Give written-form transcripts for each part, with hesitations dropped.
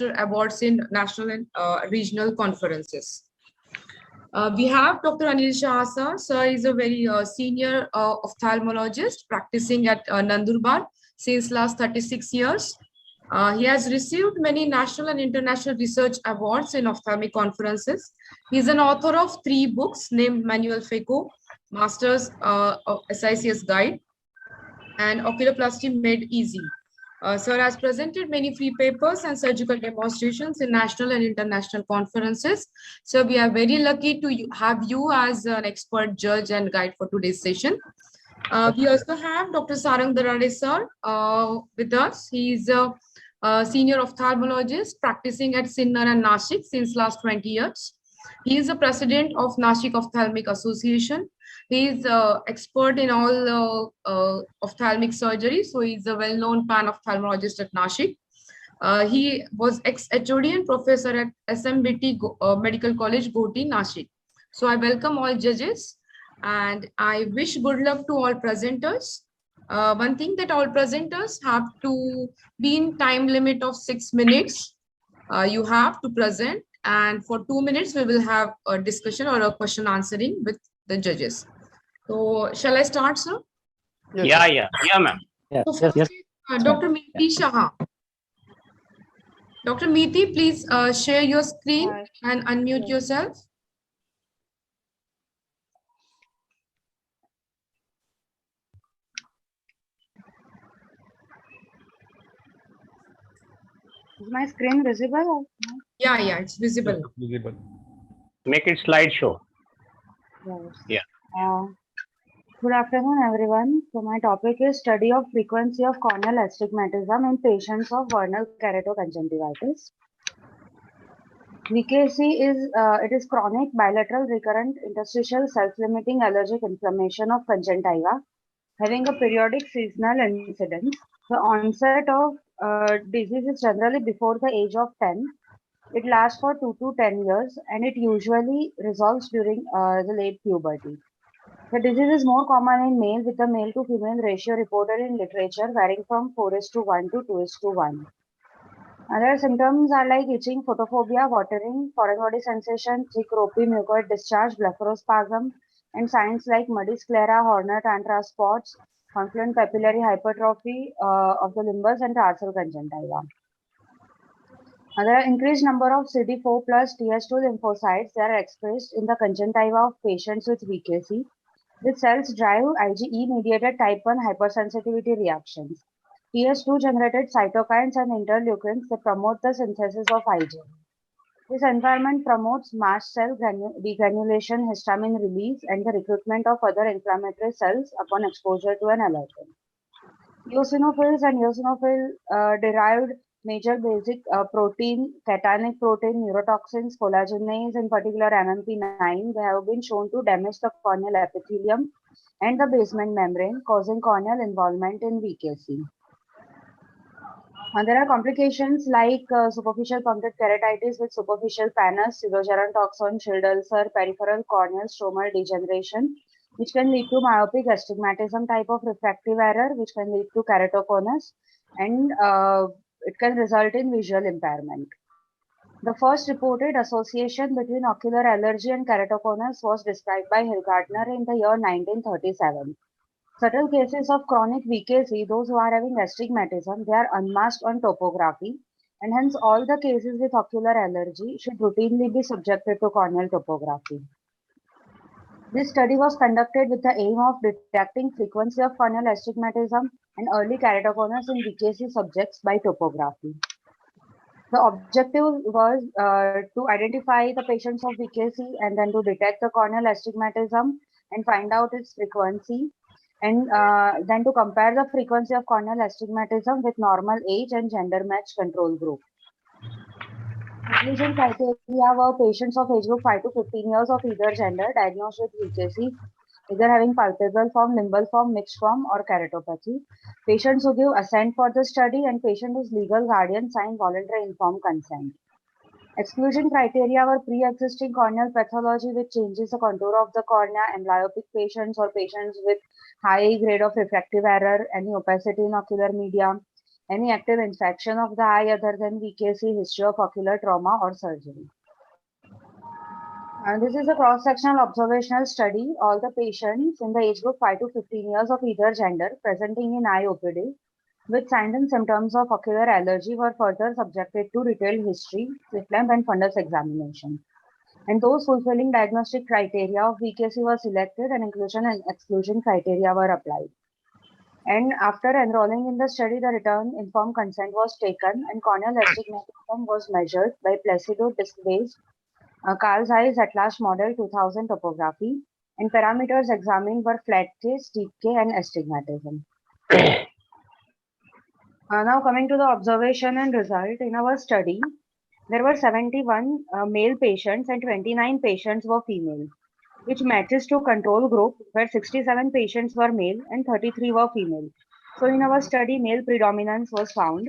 awards in national and regional conferences. We have Dr. Anil Shah sir. Sir is a very senior ophthalmologist practicing at Nandurbar since last 36 years. He has received many national and international research awards in ophthalmic conferences. He is an author of 3 books named Manual Phaco, Masters of SICS Guide, and Oculoplasty Made Easy. Sir has presented many free papers and surgical demonstrations in national and international conferences. So we are very lucky to have you as an expert judge and guide for today's session. We also have Dr. Sarang Darade sir with us. He is a senior ophthalmologist practicing at Sinnar and Nashik since last 20 years. He is the president of Nashik Ophthalmic Association. He is an expert in all ophthalmic surgery, so he's a well-known pan-ophthalmologist at Nashik. He was ex-HOD and professor at SMBT Medical College, Ghoti, Nashik. So I welcome all judges and I wish good luck to all presenters. One thing that all presenters have to be in time limit of 6 minutes. You have to present, and for 2 minutes we will have a discussion or a question answering with the judges. So shall I start, sir? Yes. Yeah, ma'am. So first, Dr. Meeti Shah. Dr. Meeti, please share your screen and unmute yourself. Is my screen visible? Yeah, it's visible. Visible. Make it slideshow. Yes. Good afternoon, everyone. So my topic is study of frequency of corneal astigmatism in patients of vernal keratoconjunctivitis. VKC is chronic bilateral recurrent interstitial self-limiting allergic inflammation of conjunctiva having a periodic seasonal incidence. The onset of disease is generally before the age of 10. It lasts for 2 to 10 years and it usually resolves during the late puberty. The disease is more common in male with the male to female ratio reported in literature varying from 4:1 to 2:1. Other symptoms are like itching, photophobia, watering, foreign body sensation, thick ropey mucoid discharge, blepharospasm, and signs like muddy sclera, Horner tantra spots, confluent papillary hypertrophy of the limbus, and tarsal conjunctiva. There are increased number of CD4 plus Th2 lymphocytes that are expressed in the conjunctiva of patients with VKC. These cells drive IgE-mediated type 1 hypersensitivity reactions. Th2 generated cytokines and interleukins that promote the synthesis of IgE. This environment promotes mast cell degranulation, histamine release, and the recruitment of other inflammatory cells upon exposure to an allergen. Eosinophils and eosinophil-derived major basic protein, cationic protein, neurotoxins, collagenase, in particular MMP9, they have been shown to damage the corneal epithelium and the basement membrane, causing corneal involvement in VKC. There are complications like superficial punctate keratitis with superficial pannus, pseudogerontoxin, shield ulcer, peripheral corneal stromal degeneration, which can lead to myopic astigmatism type of refractive error, which can lead to keratoconus, and it can result in visual impairment. The first reported association between ocular allergy and keratoconus was described by Hilgartner in the year 1937. Subtle cases of chronic VKC, those who are having astigmatism, they are unmasked on topography, and hence all the cases with ocular allergy should routinely be subjected to corneal topography. This study was conducted with the aim of detecting frequency of corneal astigmatism and early keratoconus in VKC subjects by topography. The objective was to identify the patients of VKC and then to detect the corneal astigmatism and find out its frequency, and then to compare the frequency of corneal astigmatism with normal age and gender matched control group. Inclusion criteria were patients of age group 5 to 15 years of either gender diagnosed with VKC, either having palpable form, limbal form, mixed form, or keratopathy. Patients who give assent for the study and patient whose legal guardian sign voluntary informed consent. Exclusion criteria were pre-existing corneal pathology which changes the contour of the cornea, amblyopic patients or patients with high grade of refractive error, any opacity in ocular media, any active infection of the eye other than VKC, history of ocular trauma or surgery. And this is a cross-sectional observational study. All the patients in the age group 5 to 15 years of either gender presenting in eye OPD with signs and symptoms of ocular allergy were further subjected to detailed history, slit lamp and fundus examination. And those fulfilling diagnostic criteria of VKC were selected and inclusion and exclusion criteria were applied. And after enrolling in the study, the written informed consent was taken and corneal astigmatism was measured by Placido disc-based Carl Zeiss Atlas Model 2000 topography, and parameters examined were flat K, steep K, and astigmatism. Now coming to the observation and result, in our study, there were 71 male patients and 29 patients were female, which matches to control group where 67 patients were male and 33 were female. So in our study, male predominance was found.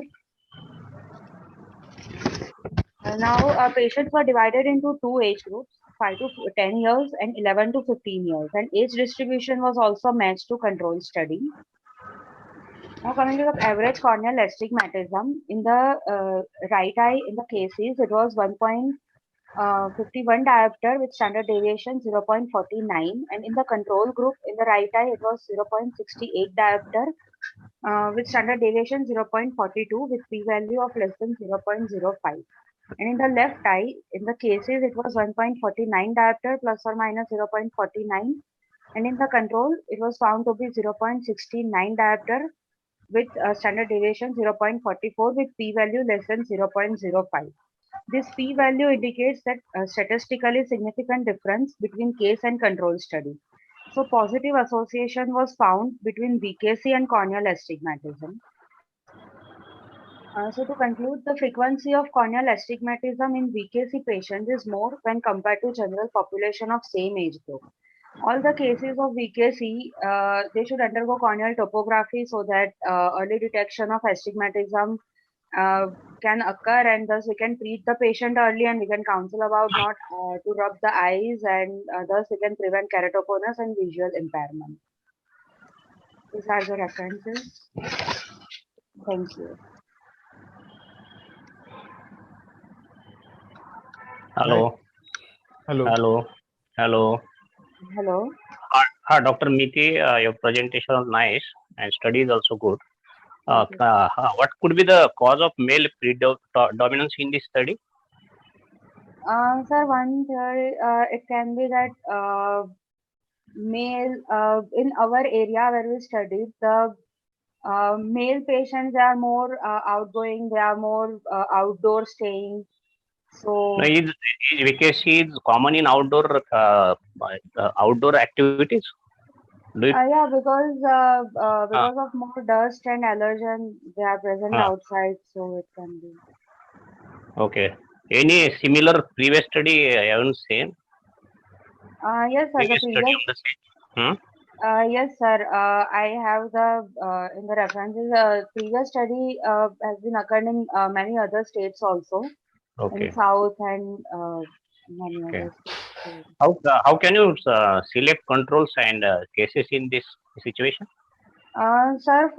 Now, patients were divided into two age groups, 5 to 10 years and 11 to 15 years. And age distribution was also matched to control study. Now, coming to the average corneal astigmatism, in the right eye, in the cases, it was 1.51 diopter with standard deviation 0.49. And in the control group, in the right eye, it was 0.68 diopter with standard deviation 0.42 with p-value of less than 0.05. And in the left eye, in the cases, it was 1.49 diopter plus or minus 0.49. And in the control, it was found to be 0.69 diopter with standard deviation 0.44 with p-value less than 0.05. This p-value indicates that statistically significant difference between case and control study. So positive association was found between VKC and corneal astigmatism. So to conclude, the frequency of corneal astigmatism in VKC patients is more when compared to general population of same age group. All the cases of VKC, they should undergo corneal topography so that early detection of astigmatism can occur, and thus we can treat the patient early and we can counsel about not to rub the eyes, and thus we can prevent keratoconus and visual impairment. These are the references. Thank you. Hello. Hello. Hello. Hello. Hello. Dr. Miti, your presentation was nice and study is also good. Thank you. What could be the cause of male predominance in this study? Sir, one theory, it can be that male in our area where we studied, the male patients are more outgoing, they are more outdoor staying. So No, is VKC is common in outdoor activities? Do it? yeah, because of more dust and allergen, they are present outside, so it can be. Okay. Any similar previous study I haven't seen? Yes, sir. The Previous study previous. of the same. Yes, sir. I have the in the references. Previous study has been occurred in many other states also, Okay. in South and many Okay. other states. How can you select controls and cases in this situation? Sir,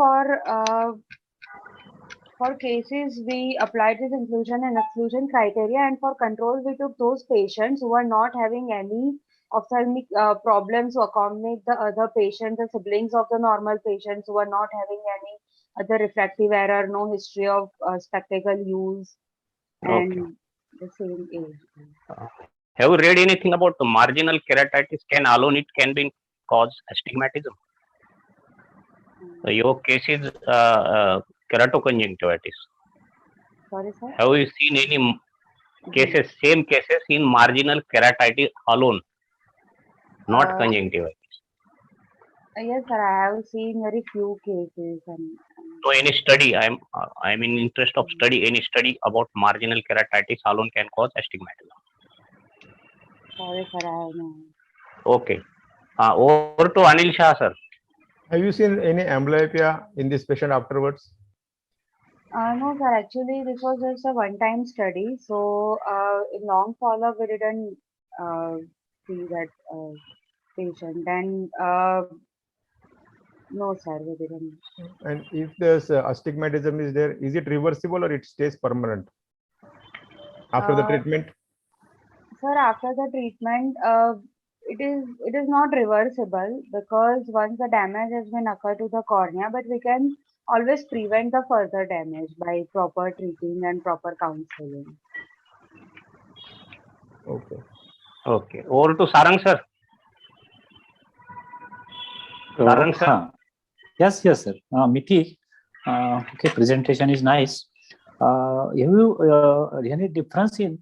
for cases, we applied this inclusion and exclusion criteria, and for control, we took those patients who are not having any ophthalmic problems to accommodate the other patients, the siblings of the normal patients who are not having any other refractive error, no history of spectacle use, and the same age. Have you read anything about the marginal keratitis? It can be cause astigmatism. Your case is keratoconjunctivitis. Sorry, sir. Have you seen any cases, same cases in marginal keratitis alone, not conjunctivitis? Yes, sir. I have seen very few cases. So any study, I'm in interest of study. Any study about marginal keratitis alone can cause astigmatism. Sorry, sir. I have no. Okay. Over to Anil Shah, sir. Have you seen any amblyopia in this patient afterwards? No, sir. Actually, this was just a one-time study. So, in long follow-up, we didn't see that patient. And No, sir, we didn't. And if this astigmatism is there, is it reversible or it stays permanent after the Uh, treatment? Sir, after the treatment, it is not reversible because once the damage has been occurred to the cornea, but we can always prevent the further damage by proper treating and proper counseling. Okay. Okay. Over to Sarang sir. Sarang sir. Yes, sir. Miti, okay, presentation is nice. Have you any difference in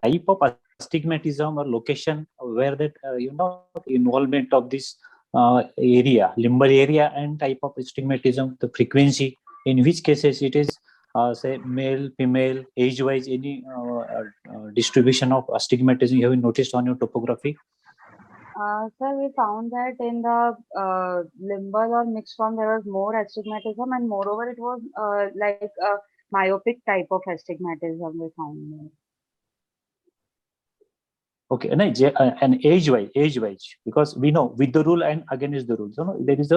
type of astigmatism or location where that involvement of this area, limbal area, and type of astigmatism, the frequency, in which cases it is say male, female, age-wise, any distribution of astigmatism you have noticed on your topography? Sir, we found that in the limbal or mixed form, there was more astigmatism, and moreover, it was like a myopic type of astigmatism we found there. Okay, and age-wise, because we know with the rule and against the rule, so there is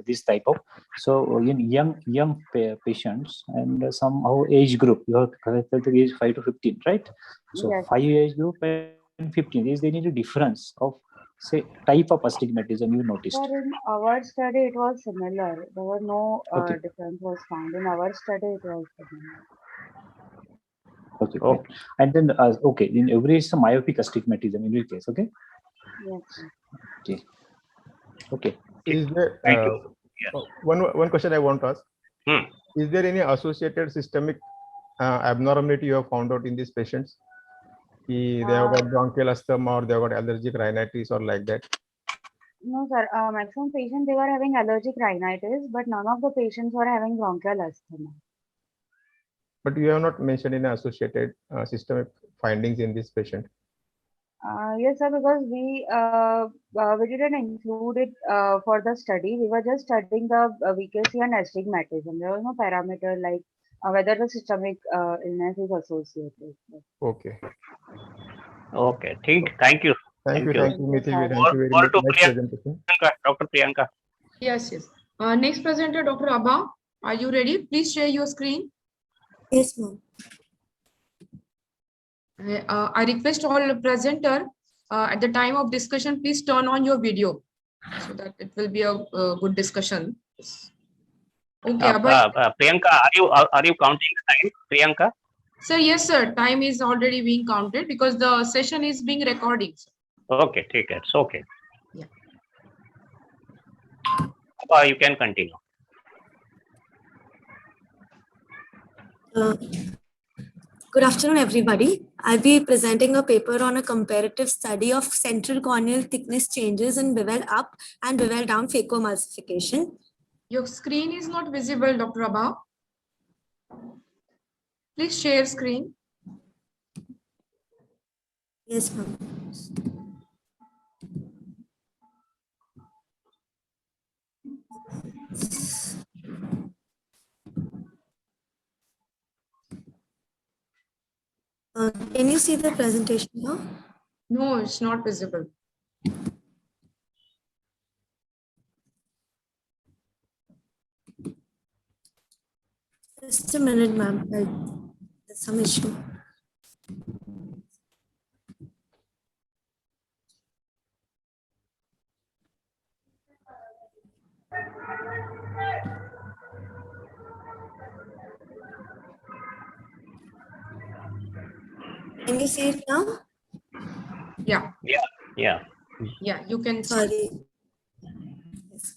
this type of, so in young patients and somehow age group, you have collected the age 5 to 15, right? So Yes. 5 age group and 15, is there any difference of say type of astigmatism you noticed? Sir, in our study, it was similar. There were no Okay. difference was found. In our study, it was similar. Okay. Okay. And then okay, in every is a myopic astigmatism in every case. Okay. Yes, sir. Okay. Is there Thank you. Yes. one question I want to ask? Hmm. Is there any associated systemic abnormality you have found out in these patients? They have got bronchial asthma or they have got allergic rhinitis or like that? No, sir. Maximum patients, they were having allergic rhinitis, but none of the patients were having bronchial asthma. But you have not mentioned any associated systemic findings in this patient. Yes, sir, because we didn't include it for the study. We were just studying the VKC and astigmatism. There was no parameter like whether the systemic illness is associated. Okay. Okay. Thank you. Thank you, Miti. Sir. Thank you very Over much. to Nice Priyanka. presentation. Dr. Priyanka. Yes, yes. Next presenter, Dr. Abha. Are you ready? Please share your screen. Yes, ma'am. I request all presenter at the time of discussion, please turn on your video so that it will be a good discussion. Okay, Abha. Priyanka, are you counting the time, Priyanka? Sir, yes, sir. Time is already being counted because the session is being recorded. Okay, take it. It's okay. Yeah. You can continue. Good afternoon, everybody. I'll be presenting a paper on a comparative study of central corneal thickness changes in Bevel up and Bevel down phacoemulsification. Your screen is not visible, Dr. Abha. Please share screen. Yes, ma'am. Can you see the presentation now? No, it's not visible. Just a minute, ma'am. There's some issue. Can you see it now? Yeah, Yeah. yeah, you can. Sorry. Yes.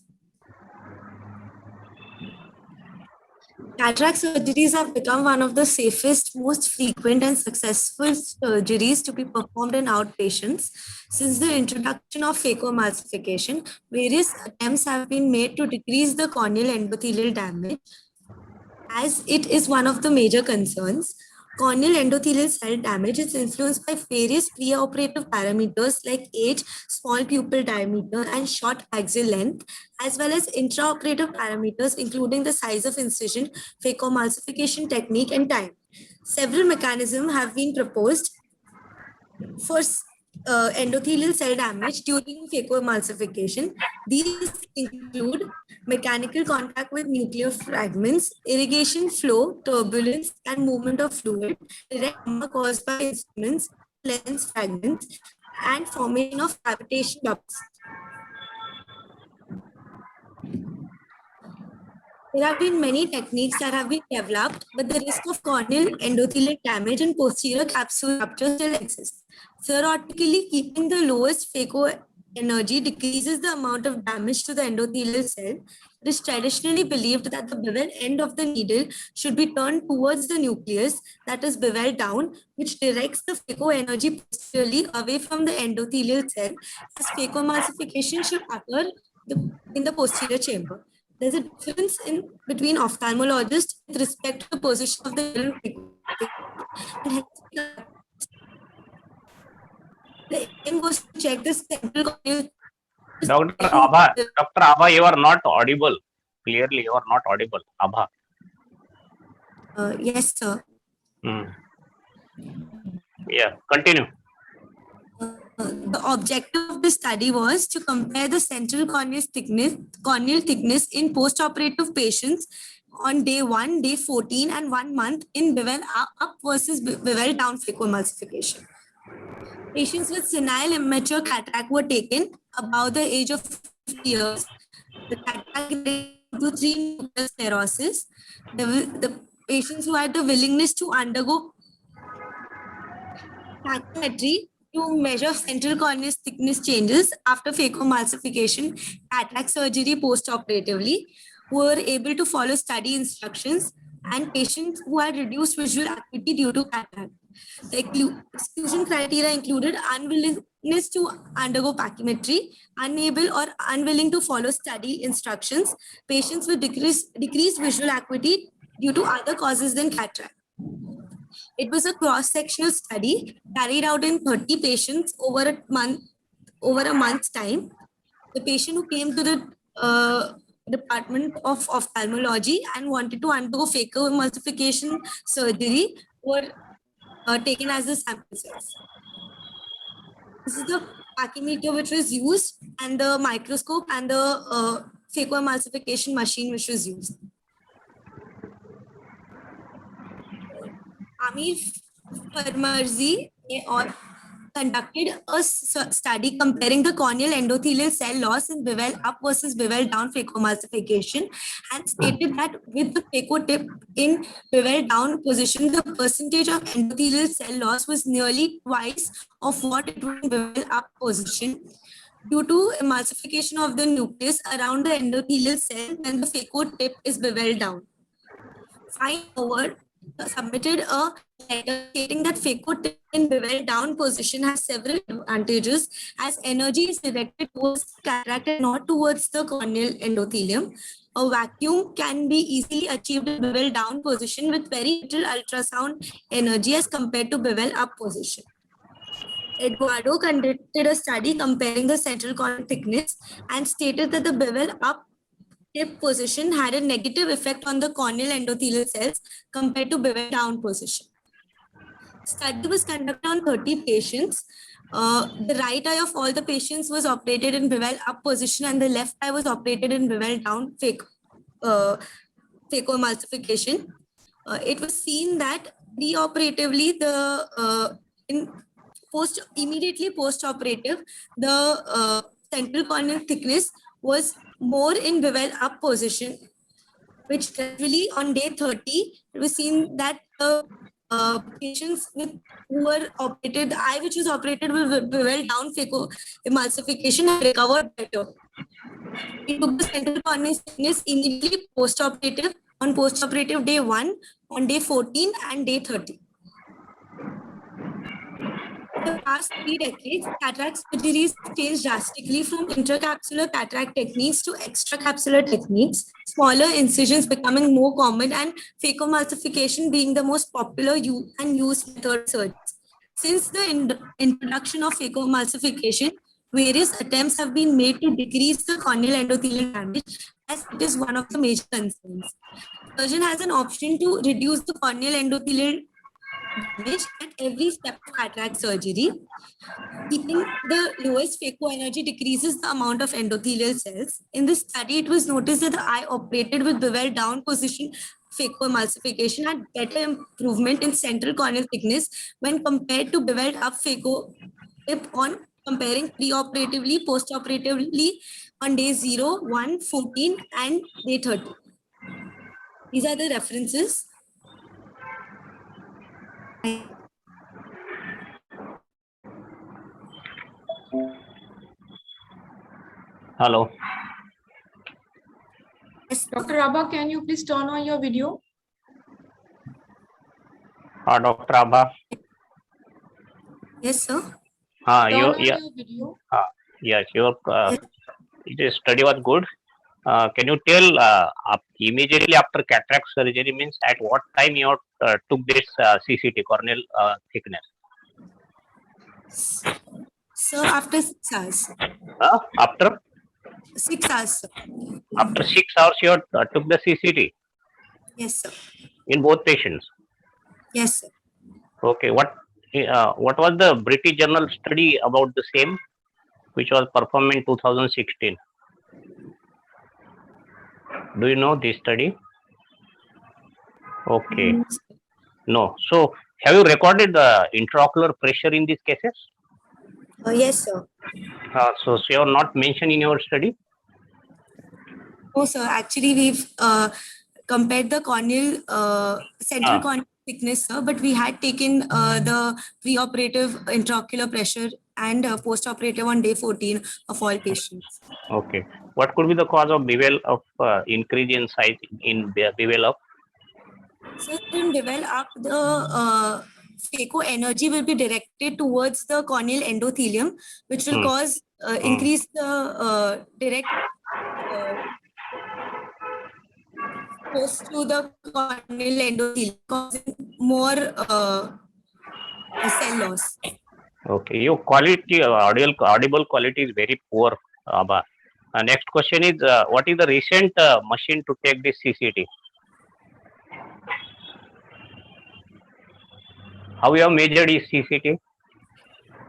Cataract surgeries have become one of the safest, most frequent and successful surgeries to be performed in outpatients. Since the introduction of phacoemulsification, various attempts have been made to decrease the corneal endothelial damage, as it is one of the major concerns. Corneal endothelial cell damage is influenced by various preoperative parameters like age, small pupil diameter, and short axial length, as well as intraoperative parameters including the size of incision, phacoemulsification technique, and time. Several mechanisms have been proposed for endothelial cell damage during phacoemulsification. These include mechanical contact with nuclear fragments, irrigation flow, turbulence, and movement of fluid, direct trauma caused by instruments, lens fragments, and formation of cavitation ducts. There have been many techniques that have been developed, but the risk of corneal endothelial damage and posterior capsule rupture still exists. Theoretically, keeping the lowest phaco energy decreases the amount of damage to the endothelial cell. It is traditionally believed that the bevel end of the needle should be turned towards the nucleus, that is bevel down, which directs the phaco energy posteriorly away from the endothelial cell, as phacoemulsification should occur in the posterior chamber. There's a difference between ophthalmologists with respect to the position of the needle. The aim was to check the central corneal. Dr. Abha, you are not audible. Clearly, you are not audible. Abha. Yes, sir. Yeah, continue. The objective of the study was to compare the central corneal thickness in post-operative patients on day 1, day 14, and 1 month in bevel up versus bevel down phacoemulsification. Patients with senile immature cataract were taken above the age of 50 years. The cataract to 3 nuclear sclerosis. The patients who had the willingness to undergo phacometry to measure central corneal thickness changes after phacoemulsification, cataract surgery post-operatively, were able to follow study instructions, and patients who had reduced visual acuity due to cataract. The exclusion criteria included unwillingness to undergo pachymetry, unable or unwilling to follow study instructions, patients with decreased visual acuity due to other causes than cataract. It was a cross-sectional study carried out in 30 patients over a month's time. The patient who came to the Department of Ophthalmology and wanted to undergo phacoemulsification surgery were taken as the sample cells. This is the pachymeter which was used, and the microscope and the phacoemulsification machine which was used. Amir Farmarzi conducted a study comparing the corneal endothelial cell loss in bevel up versus bevel down phacoemulsification, and stated that with the phaco tip in bevel down position, the percentage of endothelial cell loss was nearly twice of what it was in bevel up position due to emulsification of the nucleus around the endothelial cell when the phaco tip is bevel down. Fine Howard submitted a letter stating that phaco tip in bevel down position has several advantages, as energy is directed towards cataract and not towards the corneal endothelium. A vacuum can be easily achieved in bevel down position with very little ultrasound energy as compared to bevel up position. Eduardo conducted a study comparing the central corneal thickness and stated that the bevel up tip position had a negative effect on the corneal endothelial cells compared to bevel down position. Study was conducted on 30 patients. The right eye of all the patients was operated in bevel up position, and the left eye was operated in bevel down phacoemulsification. It was seen that preoperatively, immediately post-operative, the central corneal thickness was more in bevel up position, which gradually on day 30, it was seen that patients who were operated, the eye which was operated with bevel down phacoemulsification had recovered better. It took the central corneal thickness immediately post-operative on post-operative day 1, on day 14 and day 30. The past 3 decades, cataract surgeries changed drastically from intracapsular cataract techniques to extracapsular techniques, smaller incisions becoming more common, and phacoemulsification being the most popular and used method of surgery. Since the introduction of phacoemulsification, various attempts have been made to decrease the corneal endothelial damage, as it is one of the major concerns. The surgeon has an option to reduce the corneal endothelial damage at every step of cataract surgery. Keeping the lowest phaco energy decreases the amount of endothelial cells. In this study, it was noticed that the eye operated with bevel down position phacoemulsification had better improvement in central corneal thickness when compared to beveled up phaco tip on comparing preoperatively, postoperatively on day 0, 1, 14, and day 30. These are the references. Hello. Yes, Dr. Abha, can you please turn on your video? Dr. Abha. yes, sir. Turn You, on yeah, your video. yes, your Yes. the study was good. Can you tell immediately after cataract surgery means at what time you took this CCT corneal thickness? So after 6 hours. After 6 hours, sir. 6 hours you took the CCT Yes, sir. in both patients. Yes, sir. Okay, what was the British Journal study about the same, which was performed in 2016? Do you know this study? Okay, no. So have you recorded the intraocular pressure in these cases? Yes, sir. So you have not mentioned in your study? No, sir. Actually, we've compared the corneal central corneal thickness, sir, but we had taken the preoperative intraocular pressure and postoperative on day 14 of all patients. Okay. What could be the cause of bevel of increase in size in bevel up? So in bevel up, the phaco energy will be directed towards the corneal endothelium, which will cause increase the direct force to the corneal endothelium, causing more cell loss. Okay. Your quality, audible quality is very poor, Abha. Next question is, what is the recent machine to take this CCT? How you have measured this CCT?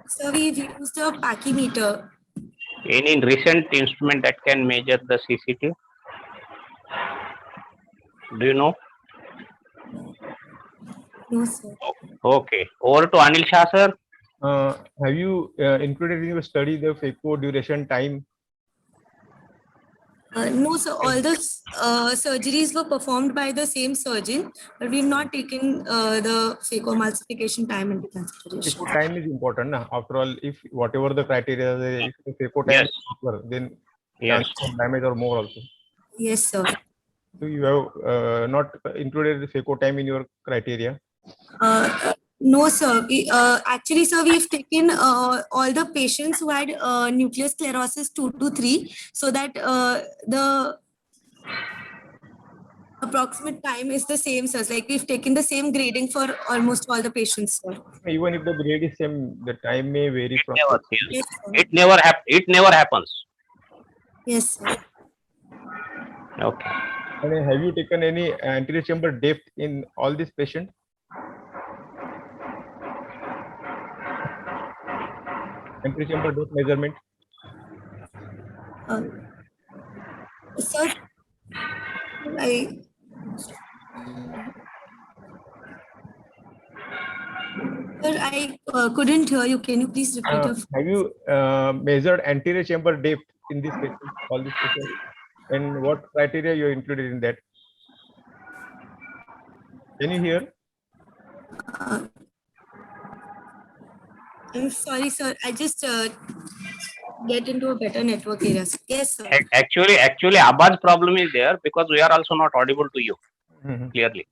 So we've used a pachymeter. Any recent instrument that can measure the CCT? Do you know? No, sir. Okay. Over to Anil Shah, sir. Have you included in your study the phaco duration time? No, sir. All the surgeries were performed by the same surgeon, but we've not taken the phacoemulsification time into consideration. Phaco time is important. Na? After all, if whatever the criteria, if the phaco time Yes. is lower, then Yes. chances of damage are more also. Yes, sir. So you have not included the phaco time in your criteria. No, sir. Actually, sir, we've taken all the patients who had nuclear sclerosis 2 to 3, so that the approximate time is the same, sir. Like we've taken the same grading for almost all the patients, sir. Even if the grade is same, the time may vary from. Never, Yes, sir. it never happens. Yes, sir. Okay. And have you taken any anterior chamber depth in all these patients? Anterior chamber depth measurement. Sir, I couldn't hear you. Can you please repeat your? Have you measured anterior chamber depth in this patient, all these patients? And what criteria you included in that? Can you hear? I'm sorry, sir. I just get into a better network area. Yes, sir. Actually, Abha's problem is there because we are also not audible to you clearly.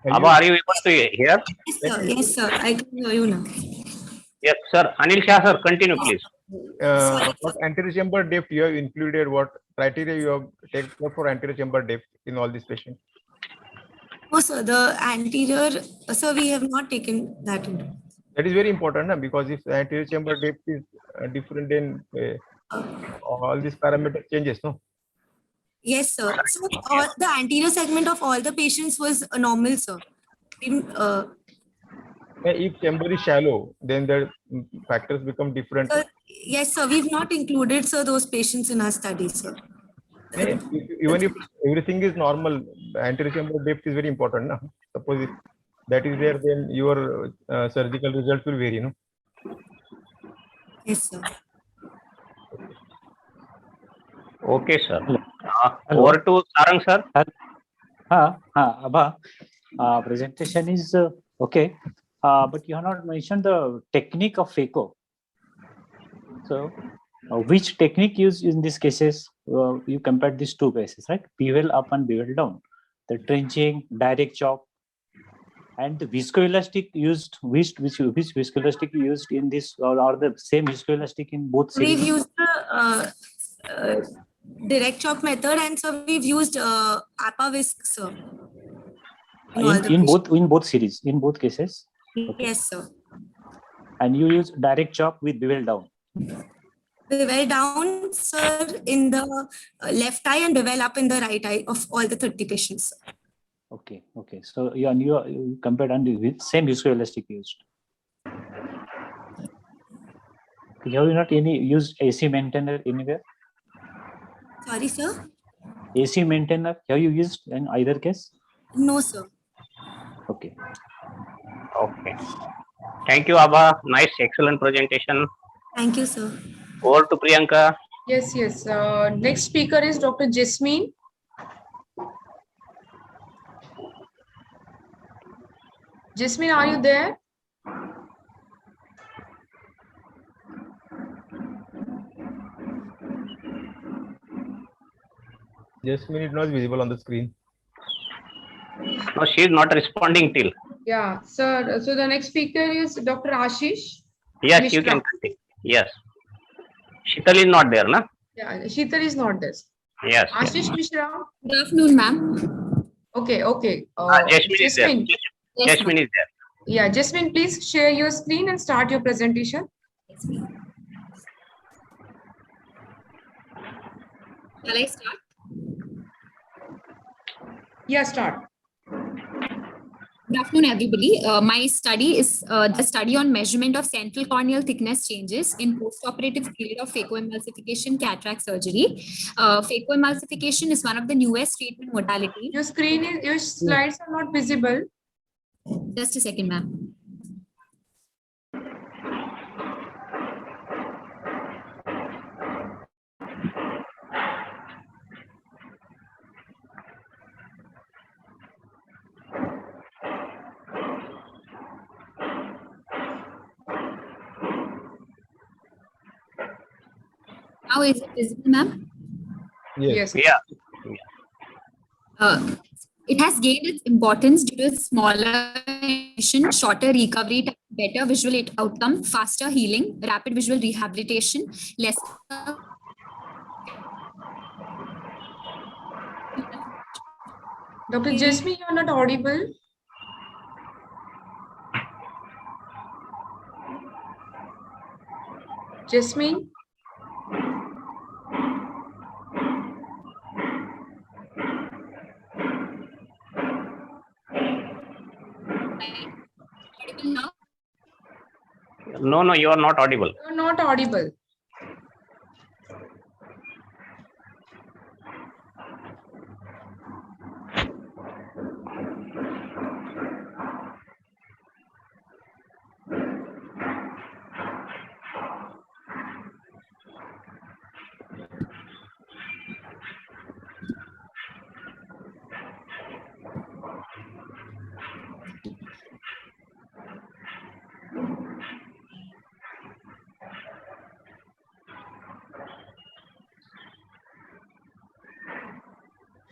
Abha, are you able to hear? Yes, sir. Yes, sir. I can hear you now. Yes, sir. Anil Shah, sir, continue, please. What anterior chamber depth you have included? What criteria you have taken for anterior chamber depth in all these patients? No, sir. The anterior, sir, we have not taken that into. That is very important, na? Because if the anterior chamber depth is different, then all these parameters changes, no? Yes, sir. So all the anterior segment of all the patients was normal, sir. If chamber is shallow, then the factors become different. Sir, yes, sir. We've not included, sir, those patients in our study, sir. Even if everything is normal, anterior chamber depth is very important. Na? Suppose if that is there, then your surgical results will vary. No? Yes, sir. Okay, sir. Hello. Over to Sarang, sir. Abha, presentation is okay, but you have not mentioned the technique of phaco. So, which technique used in these cases? You compared these two cases, right? Bevel up and bevel down. The trenching, direct chop, and the viscoelastic used. Which viscoelastic used in this, or the same viscoelastic in both We've series? used the direct chop method, and so we've used APA-Visc, sir. In both series, in both cases. Yes, sir. And you use direct chop with bevel down. Bevel down, sir, in the left eye and bevel up in the right eye of all the 30 patients. Sir. Okay. So you compared and with same viscoelastic used. Have you not used AC maintainer anywhere? Sorry, sir. AC maintainer, have you used in either case? No, sir. Okay. Thank you, Abha. Nice, excellent presentation. Thank you, sir. Over to Priyanka. Yes. Next speaker is Dr. Jasmine. Jasmine, are you there? Jasmine is not visible on the screen. No, she is not responding till. Yeah, sir. So the next speaker is Dr. Ashish. Yes, you Mishra. can continue. Yes. Sheetal is not there, na? Yeah, Sheetal is not there. Yes. Ashish Mishra. Good afternoon, ma'am. Okay. Jasmine is there. Jasmine. Yes, Jasmine is there. Yeah, Jasmine, please share your screen and start your presentation. Shall I start? Yeah, start. Good afternoon, everybody. My study is the study on measurement of central corneal thickness changes in postoperative period of phacoemulsification cataract surgery. Phacoemulsification is one of the newest treatment modalities. Your slides are not visible. Just a second, ma'am. How is it visible, ma'am? Yes. Yeah. It has gained its importance due to its smaller vision, shorter recovery time, better visual outcome, faster healing, rapid visual rehabilitation, less. Dr. Jasmine, you are not audible. Jasmine. Now? No, you are not audible. You are not audible.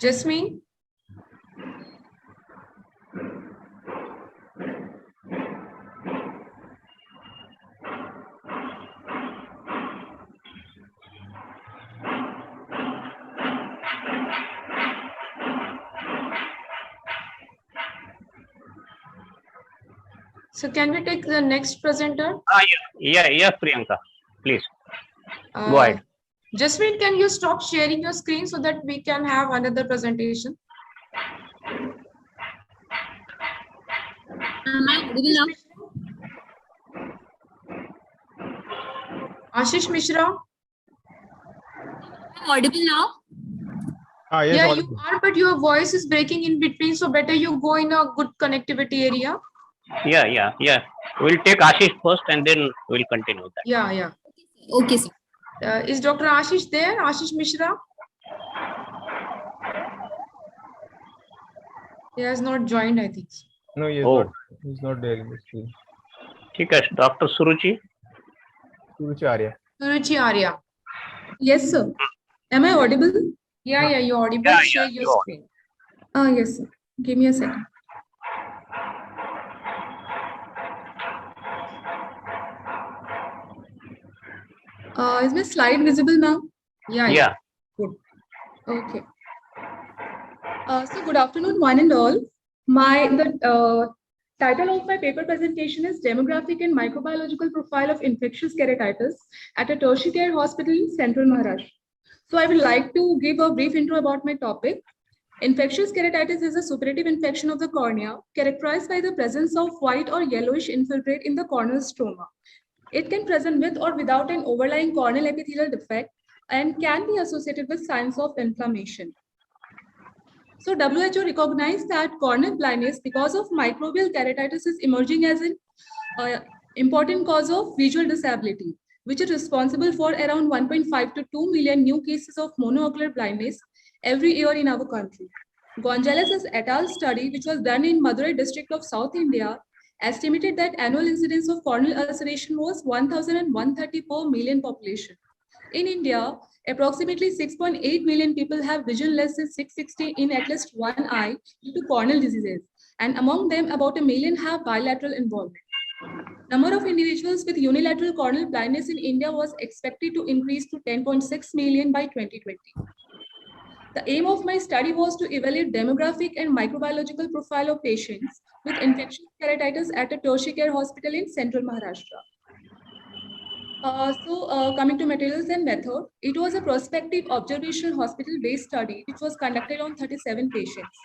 Jasmine. So can we take the next presenter? Yeah, Priyanka, please. Go ahead. Jasmine, can you stop sharing your screen so that we can have another presentation? Am I audible now? Ashish Mishra? I'm audible now? Yes, Yeah, audible. you are, but your voice is breaking in between, so better you go in a good connectivity area. Yeah. We'll take Ashish first and then we'll continue with that. Yeah. Okay, sir. Is Dr. Ashish there? Ashish Mishra? He has not joined, I think. No, he is Oh. not. He's not there in the screen. ठीक है, Dr. Suruchi. Suruchi Arya. Suruchi Arya. Yes, sir. Am I audible? Yeah, you're audible. Yeah, Share you your are. screen. Yes, sir. Give me a second. Is my slide visible now? Yeah. Okay. So good afternoon, one and all. The title of my paper presentation is Demographic and Microbiological Profile of Infectious Keratitis at a Tertiary Care Hospital in Central Maharashtra. So I would like to give a brief intro about my topic. Infectious keratitis is a suppurative infection of the cornea characterized by the presence of white or yellowish infiltrate in the corneal stroma. It can present with or without an overlying corneal epithelial defect and can be associated with signs of inflammation. So WHO recognized that corneal blindness because of microbial keratitis is emerging as an important cause of visual disability, which is responsible for around 1.5 to 2 million new cases of monoocular blindness every year in our country. Gonzalez et al. Study, which was done in Madurai district of South India, estimated that annual incidence of corneal ulceration was 1,130 per million population. In India, approximately 6.8 million people have vision less than 660 in at least one eye due to corneal diseases, and among them, about 1 million have bilateral involvement. Number of individuals with unilateral corneal blindness in India was expected to increase to 10.6 million by 2020. The aim of my study was to evaluate demographic and microbiological profile of patients with infectious keratitis at a tertiary care hospital in Central Maharashtra. Coming to materials and method, it was a prospective observational hospital-based study which was conducted on 37 patients.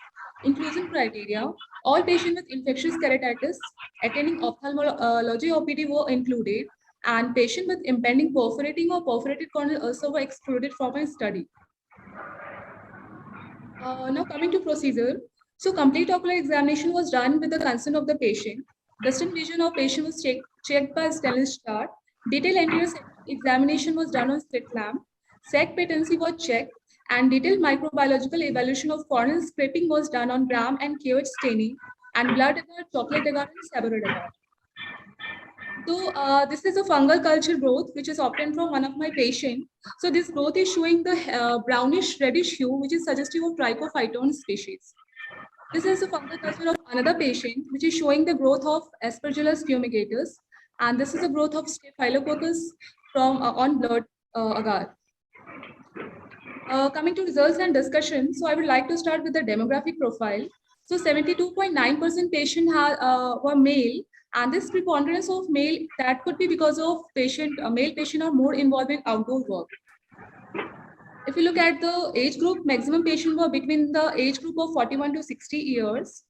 Inclusion criteria: all patients with infectious keratitis attending ophthalmology OPD were included, and patients with impending perforating or perforated corneal ulcer were excluded from my study. Now coming to procedure. So complete ocular examination was done with the consent of the patient. Distant vision of patient was checked by Stellen's chart. Detailed anterior examination was done on slit lamp. SEC patency was checked, and detailed microbiological evaluation of corneal scraping was done on gram and KOH staining, and blood agar, chocolate agar, and Seborrheic agar. So this is a fungal culture growth which is obtained from one of my patients. So this growth is showing the brownish reddish hue, which is suggestive of Trichophyton species. This is a fungal culture of another patient, which is showing the growth of Aspergillus fumigatus, and this is a growth of Staphylococcus from on blood agar. Coming to results and discussion, so I would like to start with the demographic profile. So 72.9% patients were male, and this preponderance of male, that could be because of male patient are more involved in outdoor work. If you look at the age group, maximum patients were between the age group of 41 to 60 years.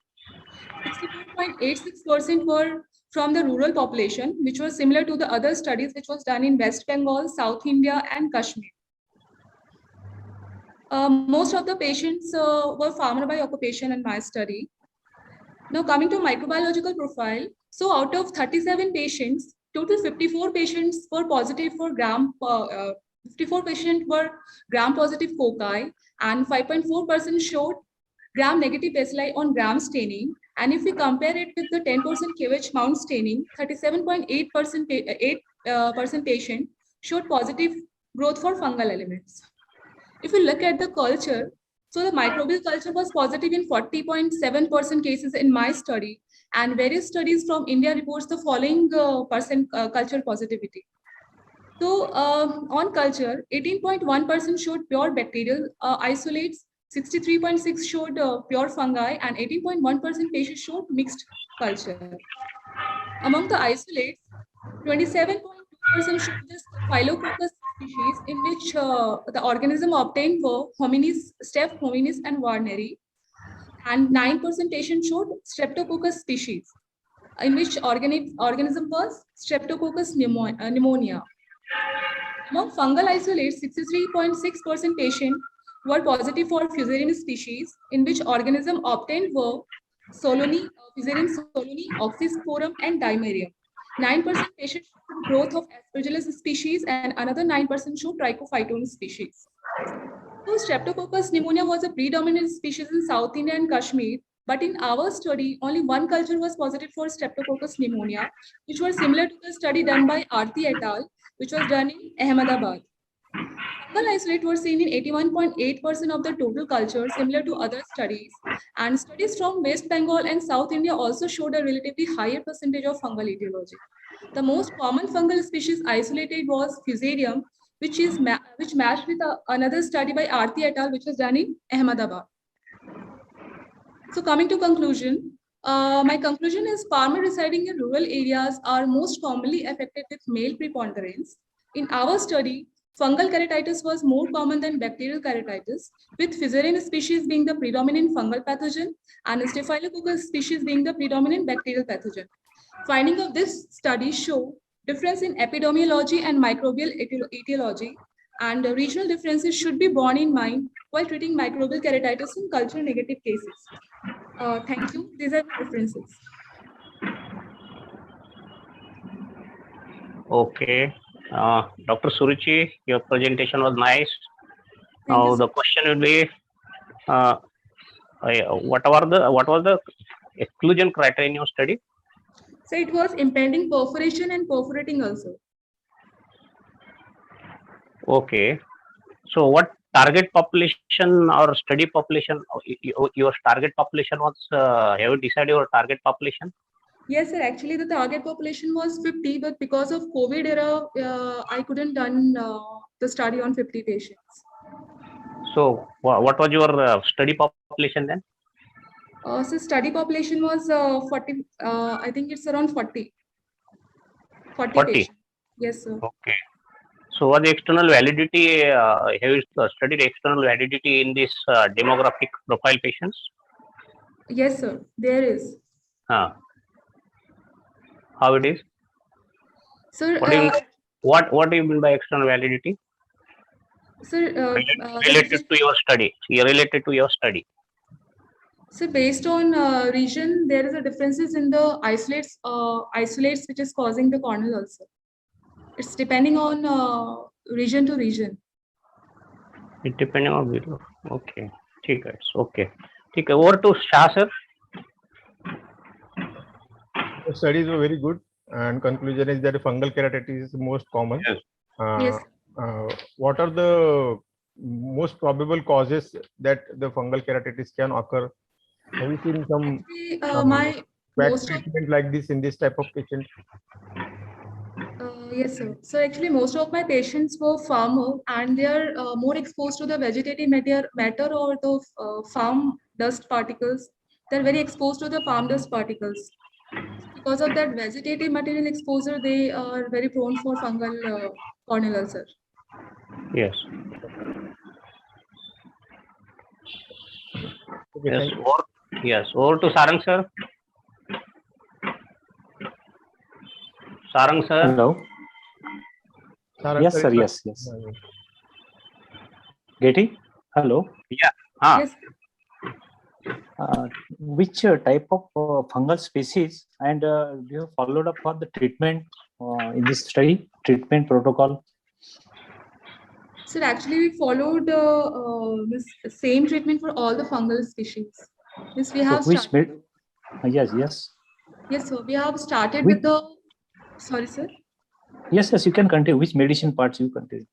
64.86% were from the rural population, which was similar to the other studies which was done in West Bengal, South India, and Kashmir. Most of the patients were farmer by occupation in my study. Now coming to microbiological profile. So out of 37 patients, total 54 patients were positive for 54 patients were gram positive foci, and 5.4% showed gram negative bacilli on gram staining. And if we compare it with the 10% KOH mount staining, 37.8% patient showed positive growth for fungal elements. If you look at the culture, so the microbial culture was positive in 40.7% cases in my study, and various studies from India reports the following culture positivity. So on culture, 18.1% showed pure bacterial isolates, 63.6% showed pure fungi, and 18.1% patients showed mixed culture. Among the isolates, 27.2% showed the Staphylococcus species in which the organism obtained were Hominis, Staph hominis and Warneri, and 9% patients showed Streptococcus species, in which organism was Streptococcus pneumonia. Among fungal isolates, 63.6% patients were positive for Fusarium species, in which organism obtained were Soloni, Fusarium soloni, Oxysporum, and Dimerium. 9% patients showed growth of Aspergillus species, and another 9% showed Trichophyton species. So Streptococcus pneumonia was a predominant species in South India and Kashmir, but in our study, only one culture was positive for Streptococcus pneumonia, which was similar to the study done by Aarti et al., which was done in Ahmedabad. Fungal isolate were seen in 81.8% of the total culture, similar to other studies. And studies from West Bengal and South India also showed a relatively higher percentage of fungal etiology. The most common fungal species isolated was Fusarium, which matched with another study by Aarti et al., which was done in Ahmedabad. So coming to conclusion, my conclusion is farmers residing in rural areas are most commonly affected with male preponderance. In our study, fungal keratitis was more common than bacterial keratitis, with Fusarium species being the predominant fungal pathogen and Staphylococcus species being the predominant bacterial pathogen. Findings of this study show difference in epidemiology and microbial etiology, and regional differences should be borne in mind while treating microbial keratitis in culture negative cases. Thank you. These are the differences. Okay. Dr. Suruchi, your presentation was nice. Now the question will be, what was the exclusion criteria in your study? So it was impending perforation and perforating ulcer. Okay. So what target population or study population, your target population was, have you decided your target population? Yes, sir. Actually, the target population was 50, but because of COVID era, I couldn't done the study on 50 patients. So what was your study population then? So study population was 40, I think it's around 40. 40 patients. Yes, sir. Okay. So what the external validity, have you studied external validity in this demographic profile patients? Yes, sir. There is. How it is? Sir, what do you mean by external validity? Sir, related to your study. Related to your study. So based on region, there is a differences in the isolates which is causing the corneal ulcer. It's depending on region to region. It depending on video. Okay. Okay. Over to Shah sir. The studies were very good, and conclusion is that fungal keratitis is the most common. Yes. Yes. What are the most probable causes that the fungal keratitis can occur? Have you seen some treatment like this in this type of patient? Yes, sir. So actually, most of my patients were farmer, and they are more exposed to the vegetative matter or the farm dust particles. They're very exposed to the palm dust particles. Because of that vegetative material exposure, they are very prone for fungal corneal ulcer. Yes. Okay, yes. Over to Sarang sir. Sarang sir. Hello. Sarang Yes, sir. Yes. Getty. Hello. Yeah. Yes. Which type of fungal species and you have followed up for the treatment in this study, treatment protocol? So actually, we followed this same treatment for all the fungal species. Yes, we have. Yes. Yes, so we have started with the. Sorry, sir. Yes, you can continue. Which medicine parts you continue?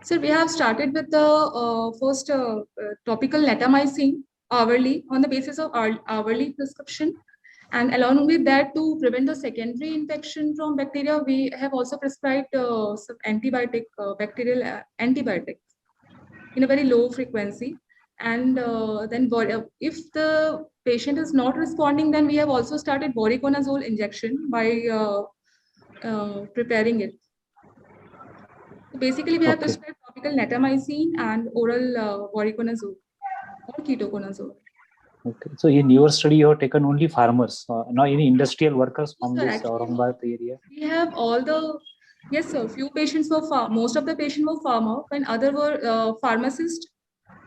So we have started with the first topical netamycin hourly on the basis of hourly prescription, and along with that, to prevent the secondary infection from bacteria, we have also prescribed some antibiotic, bacterial antibiotics in a very low frequency. And then if the patient is not responding, then we have also started voriconazole injection by preparing it. Basically, we have Okay. prescribed topical netamycin and oral voriconazole or ketoconazole. Okay. So in your study, you have taken only farmers, not any industrial workers from Sir, this actually, Aurangabad area. we have all the, yes, sir, few patients were most of the patients were farmer, and other were pharmacists.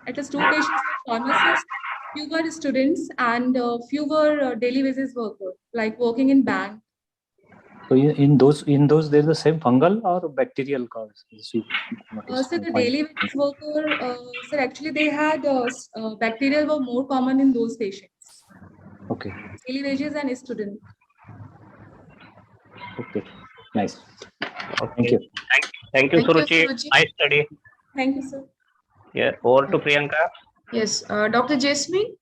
At least 2 patients were pharmacists, few were students, and few were daily basis workers, like working in bank. So in those, there's the same fungal or bacterial cause. So the daily basis worker, sir, actually they had bacterial were more common in those patients. Okay. Daily wages and student. Okay. Nice. Okay. Thank you. Thank you, Thank you, Suruchi. Suruchi. Nice study. Thank you, sir. Yeah, over to Priyanka. Yes, Dr. Jasmine.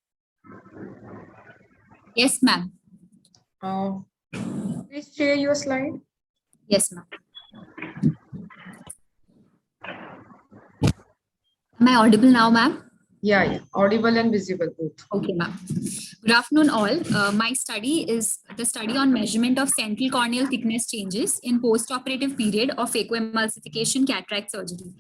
Yes, ma'am. Please share your slide. Yes, ma'am. Am I audible now, ma'am? Yeah, audible and visible both. Okay, ma'am. Good afternoon, all. My study is the study on measurement of central corneal thickness changes in post-operative period of phacoemulsification cataract surgery.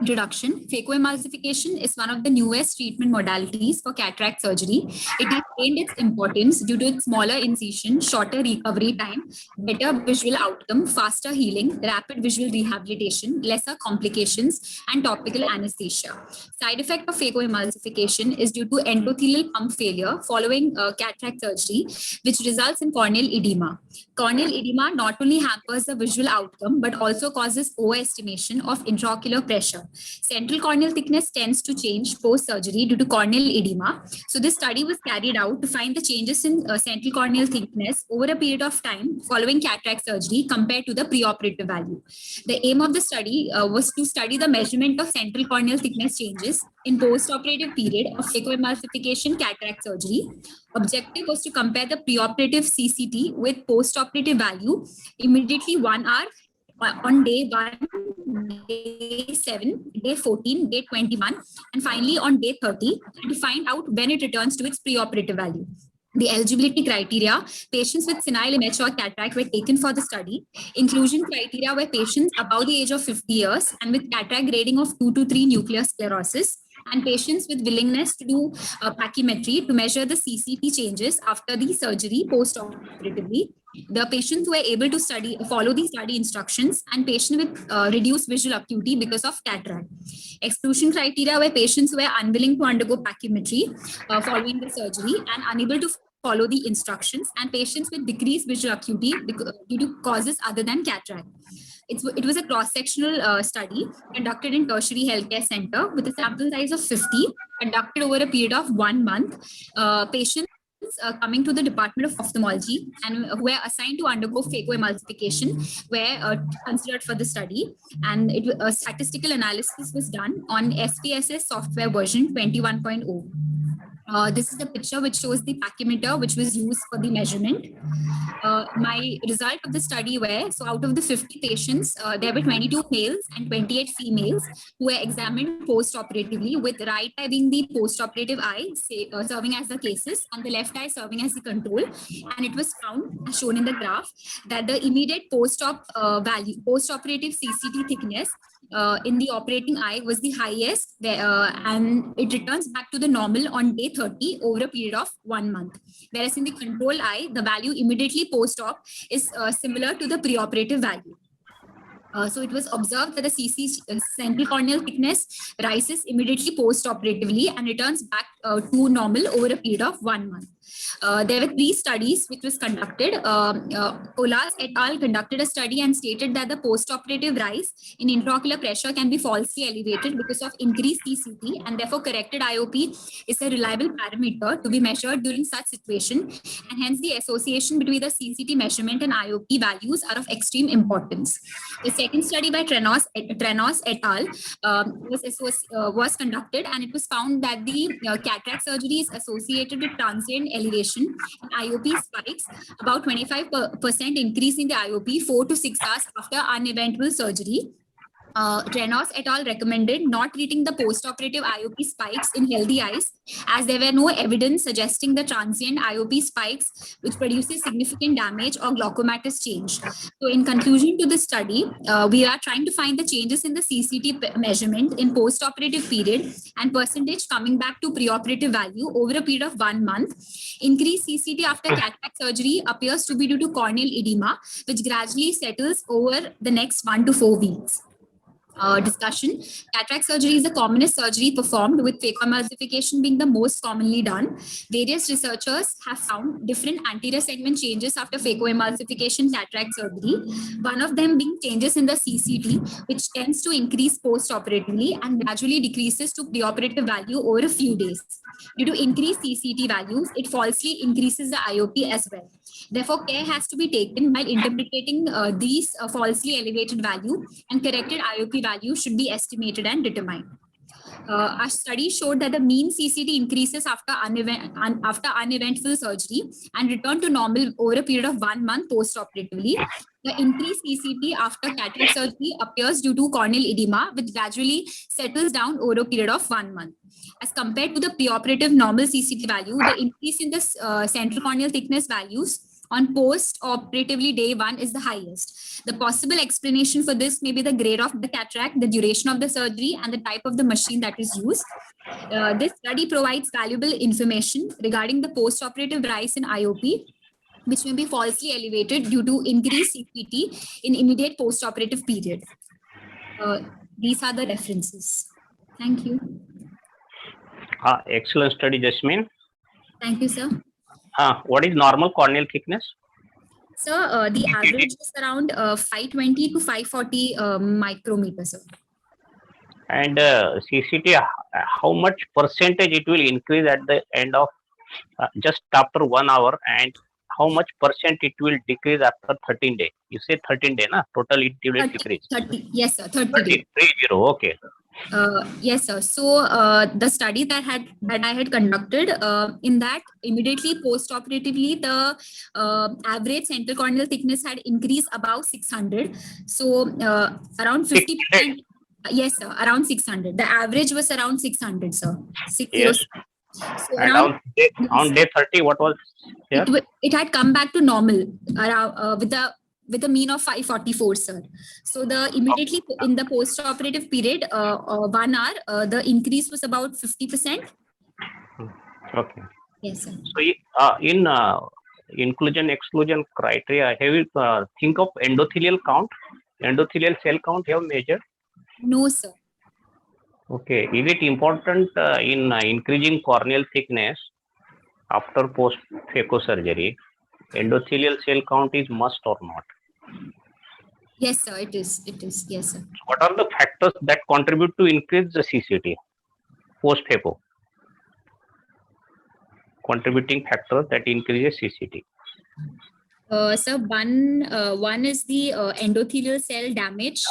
Introduction. Phacoemulsification is one of the newest treatment modalities for cataract surgery. It has gained its importance due to its smaller incision, shorter recovery time, better visual outcome, faster healing, rapid visual rehabilitation, lesser complications, and topical anesthesia. Side effect of phacoemulsification is due to endothelial pump failure following cataract surgery, which results in corneal edema. Corneal edema not only hampers the visual outcome, but also causes overestimation of intraocular pressure. Central corneal thickness tends to change post-surgery due to corneal edema. So this study was carried out to find the changes in central corneal thickness over a period of time following cataract surgery compared to the preoperative value. The aim of the study was to study the measurement of central corneal thickness changes in post-operative period of phacoemulsification cataract surgery. Objective was to compare the preoperative CCT with post-operative value immediately 1 hour on day 1, day 7, day 14, day 21, and finally on day 30, and to find out when it returns to its preoperative value. The eligibility criteria: patients with senile immature cataract were taken for the study. Inclusion criteria were patients above the age of 50 years and with cataract grading of 2 to 3 nuclear sclerosis, and patients with willingness to do pachymetry to measure the CCT changes after the surgery post-operatively. The patients who were able to follow the study instructions, and patients with reduced visual acuity because of cataract. Exclusion criteria were patients who were unwilling to undergo pachymetry following the surgery and unable to follow the instructions, and patients with decreased visual acuity due to causes other than cataract. It was a cross-sectional study conducted in tertiary healthcare center with a sample size of 50, conducted over a period of 1 month. Patients coming to the Department of Ophthalmology and who were assigned to undergo phacoemulsification were considered for the study, and a statistical analysis was done on SPSS software version 21.0. This is the picture which shows the pachymeter which was used for the measurement. My result of the study were, so out of the 50 patients, there were 22 males and 28 females who were examined post-operatively, with right eye being the post-operative eye, serving as the cases, and the left eye serving as the control. And it was found, as shown in the graph, that the immediate post-operative CCT thickness in the operating eye was the highest, and it returns back to the normal on day 30 over a period of 1 month. Whereas in the control eye, the value immediately post-op is similar to the preoperative value. So it was observed that the central corneal thickness rises immediately post-operatively and returns back to normal over a period of 1 month. There were 3 studies which was conducted. Colas et al. Conducted a study and stated that the post-operative rise in intraocular pressure can be falsely elevated because of increased CCT, and therefore corrected IOP is a reliable parameter to be measured during such situation, and hence the association between the CCT measurement and IOP values are of extreme importance. The second study by Trenos et al. Was conducted, and it was found that the cataract surgery is associated with transient elevation in IOP spikes, about 25% increase in the IOP 4 to 6 hours after uneventful surgery. Renos et al. Recommended not treating the post-operative IOP spikes in healthy eyes, as there were no evidence suggesting the transient IOP spikes which produces significant damage or glaucomatous change. So in conclusion to this study, we are trying to find the changes in the CCT measurement in post-operative period and percentage coming back to preoperative value over a period of 1 month. Increased CCT after cataract surgery appears to be due to corneal edema, which gradually settles over the next 1 to 4 weeks. Discussion. Cataract surgery is the commonest surgery performed, with phacoemulsification being the most commonly done. Various researchers have found different anterior segment changes after phacoemulsification cataract surgery. One of them being changes in the CCT, which tends to increase post-operatively and gradually decreases to preoperative value over a few days. Due to increased CCT values, it falsely increases the IOP as well. Therefore, care has to be taken while interpreting these falsely elevated value, and corrected IOP value should be estimated and determined. Our study showed that the mean CCT increases after uneventful surgery and return to normal over a period of 1 month post-operatively. The increased CCT after cataract surgery appears due to corneal edema, which gradually settles down over a period of 1 month. As compared to the preoperative normal CCT value, the increase in the central corneal thickness values on post-operatively day 1 is the highest. The possible explanation for this may be the grade of the cataract, the duration of the surgery, and the type of the machine that is used. This study provides valuable information regarding the post-operative rise in IOP, which may be falsely elevated due to increased CCT in immediate post-operative period. These are the references. Thank you. Excellent study, Jasmine. Thank you, sir. What is normal corneal thickness? Sir, the average is around 520 to 540 micrometers, sir. And CCT, how much percentage it will increase at the end of just after 1 hour, and how much percent it will decrease after 13 days? You say 13 days, na? Total it will decrease. 30, yes, sir, 30 days. 30, okay. Yes, sir. So the study that I had conducted, in that immediately post-operatively, the average central corneal thickness had increased above 600. So around 50%. Yes, sir, around 600. The average was around 600, sir. 600. Yes. So And on day 30, what was here? It had come back to normal around, with a mean of 544, sir. So the immediately in the post-operative period, 1 hour, the increase was about 50%. Okay. Yes, sir. So in inclusion exclusion criteria, have you think of endothelial count, endothelial cell count you have measured? No, sir. Okay. Is it important in increasing corneal thickness after post-phaco surgery? Endothelial cell count is must or not? Yes, sir, it is. It is. Yes, sir. What are the factors that contribute to increase the CCT post-phaco? Contributing factors that increases CCT. Sir, one is the endothelial cell damage.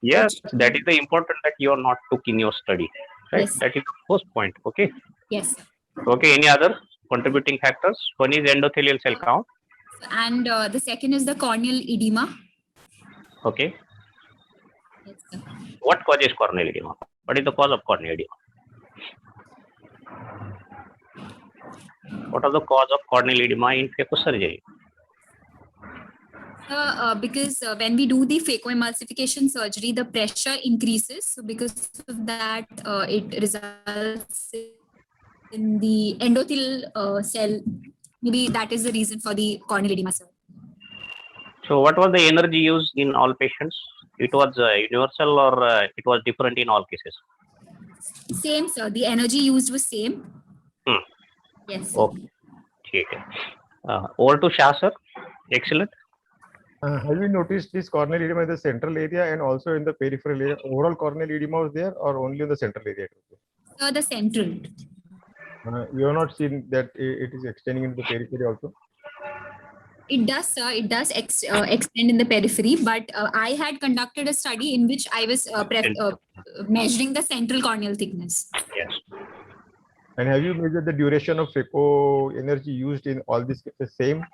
Yes, that is the important that you are not took in your study, right? Yes. That is the first point. Okay. Yes. Okay. Any other contributing factors? One is endothelial cell count. And the second is the corneal edema. Okay. Yes, sir. What causes corneal edema? What is the cause of corneal edema? What are the cause of corneal edema in phaco surgery? Because when we do the phacoemulsification surgery, the pressure increases. So because of that, it results in the endothelial cell. Maybe that is the reason for the corneal edema, sir. So what was the energy used in all patients? It was universal, or it was different in all cases? Same, sir. The energy used was same. Yes. Okay. Over to Shah, sir. Excellent. Have you noticed this corneal edema in the central area and also in the peripheral area? Overall corneal edema was there, or only in the central area? Sir, the central. You have not seen that it is extending into the periphery also? It does, sir. It does extend in the periphery, but I had conducted a study in which I was measuring the central corneal thickness. Yes. And have you measured the duration of phaco energy used in all these cases? Same?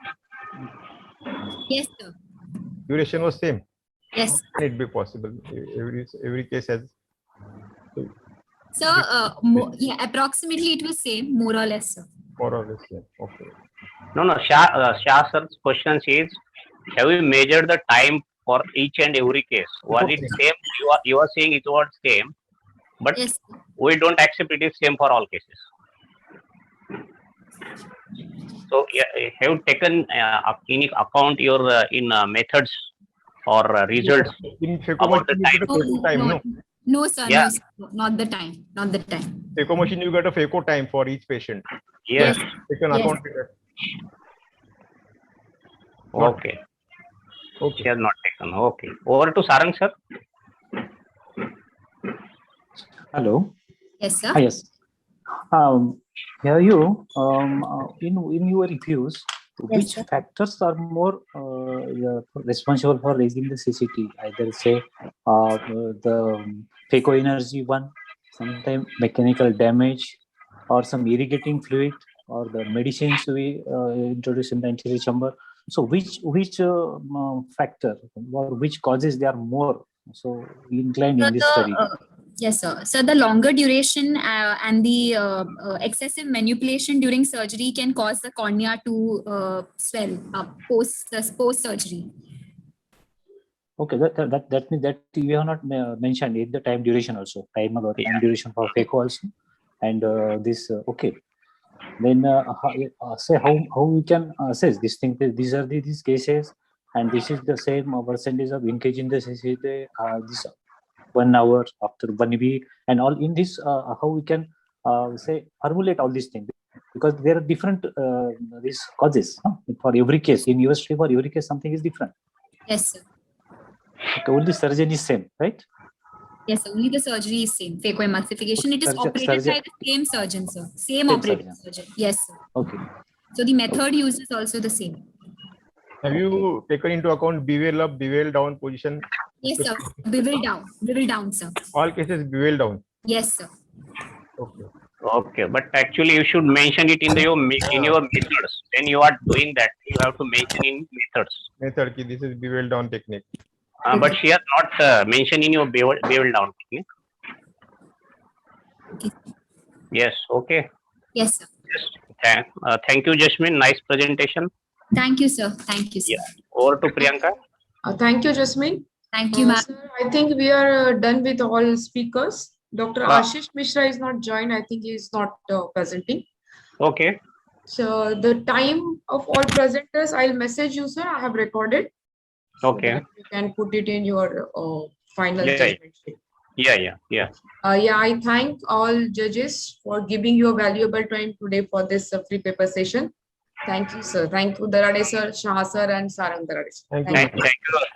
Yes, sir. Duration was same? Yes. How can it be possible? Every case has. So, yeah, approximately it was same, more or less, sir. More or less, yeah. Okay. No, Shah sir's question is, have you measured the time for each and every case? Was it same? You are saying it was same, but Yes. we don't accept it is same for all cases. So, have you taken in account your methods or results In about the FECO time? machine, you get a FECO time, no? No, sir. Yeah. No, sir. Not the time. Not the time. FECO machine, you get a FECO time for each patient. Yes. Taken Yes. account. Okay. Okay. She has not taken. Okay. Over to Sarang sir. Hello. Yes, sir. Yes. Have you in your reviews, Yes, which sir. factors are more responsible for raising the CCT? Either say the FECO energy one, sometimes mechanical damage, or some irrigating fluid, or the medicines we introduce in the anterior chamber. So which factor or which causes they are more so inclined in this study? Yes, sir. So the longer duration and the excessive manipulation during surgery can cause the cornea to swell up post surgery. Okay, that means that you have not mentioned it, the time duration also, time duration for FECO also, and this okay. Then say how we can assess this thing. These are these cases, and this is the same percentage of linkage in the CCT. This 1 hour after 1 week, and all in this how we can say formulate all these things, because there are different these causes for every case. In your study, for every case something is different. Yes, sir. Okay, only surgeon is same, right? Yes, sir. Only the surgery is same. Phacoemulsification. It is operated by the same surgeon, sir. Same operating surgeon. Yes, sir. Okay. So the method used is also the same. Have you taken into account bevel up, bevel down position? Yes, sir. Bevel down, sir. All cases bevel down. Yes, sir. Okay. Okay, but actually you should mention it in your methods. When you are doing that, you have to mention in methods. Method ki this is bevel down technique. But she has not mentioned in your bevel down technique. Okay. Yes. Okay. Yes, sir. Yes. Thank you, Jasmine. Nice presentation. Thank you, sir. Thank you, sir. Yeah. Over to Priyanka. Thank you, Jasmine. Thank you, ma'am. Sir, I think we are done with all speakers. Dr. Ashish Mishra is not joined. I think he is not presenting. Okay. So the time of all presenters, I'll message you, sir. I have recorded. So Okay. that you can put it in your final Yeah. judgment sheet. Yeah. I thank all judges for giving your valuable time today for this free paper session. Thank you, sir. Thank you, Darade sir, Shah sir, and Sarang Darade sir.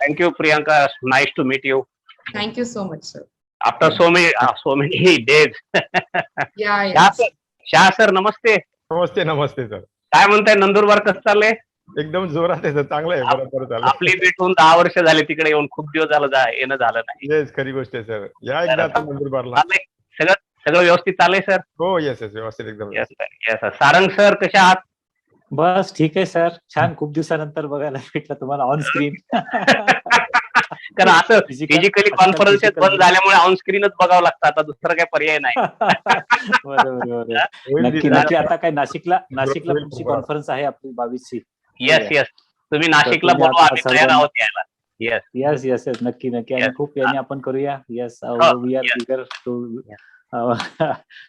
Thank you, Priyanka. Nice to meet you. Thank you so much, sir. After so many days. Yeah. Shah sir, namaste. नमस्ते sir. काय म्हणताय नंदुरबार कसं चाललंय? एकदम जोरात आहे sir. चांगलं आहे. बरोबर चाललंय. आपली भेटून 10 वर्ष झाले, तिकडे येऊन खूप दिवस झालं येणं झालं नाही. येस, खरी गोष्ट आहे सर. या एकदा नंदुरबारला. सगळं व्यवस्थित चाललंय सर? हो, येस व्यवस्थित एकदम. Yes sir. सारंग सर कसे आहात? बस ठीक आहे सर. छान, खूप दिवसानंतर बघायला भेटलं तुम्हाला ऑन स्क्रीन. कारण असं फिजिकली कॉन्फरन्स बंद झाल्यामुळे ऑन स्क्रीनच बघावं लागतं. आता दुसरा काही पर्याय नाही. बरोबर. नक्की आता काय नाशिकला पुढची कॉन्फरन्स आहे आपली 22ची. येस. तुम्ही नाशिकला बोलवा, आम्ही तयार आहोत यायला. येस नक्की आणि खूप याने आपण करूया. Yes, we are eager to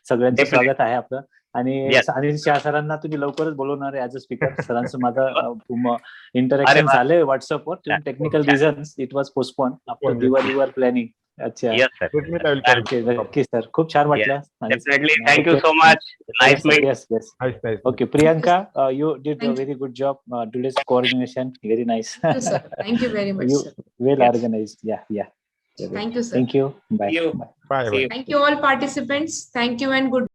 सगळ्यांचं स्वागत आहे आपलं. आणि अनिल शाह सरांना तुम्ही लवकरच बोलवणार आहे ऍज अ स्पीकर. सरांचं माझं इंटरॅक्शन झालंय व्हॉट्सअपवर. Technical reasons it was postpone after you are planning. अच्छा, नक्की सर. खूप छान वाटलं. Thank you so much. Nice meet. Yes. Okay, Priyanka, you did a very good job today's coordination. Very nice. Thank you very much. You well organised. Yeah. Thank you, sir. Thank you. Bye. Bye. Thank you all participants. Thank you and good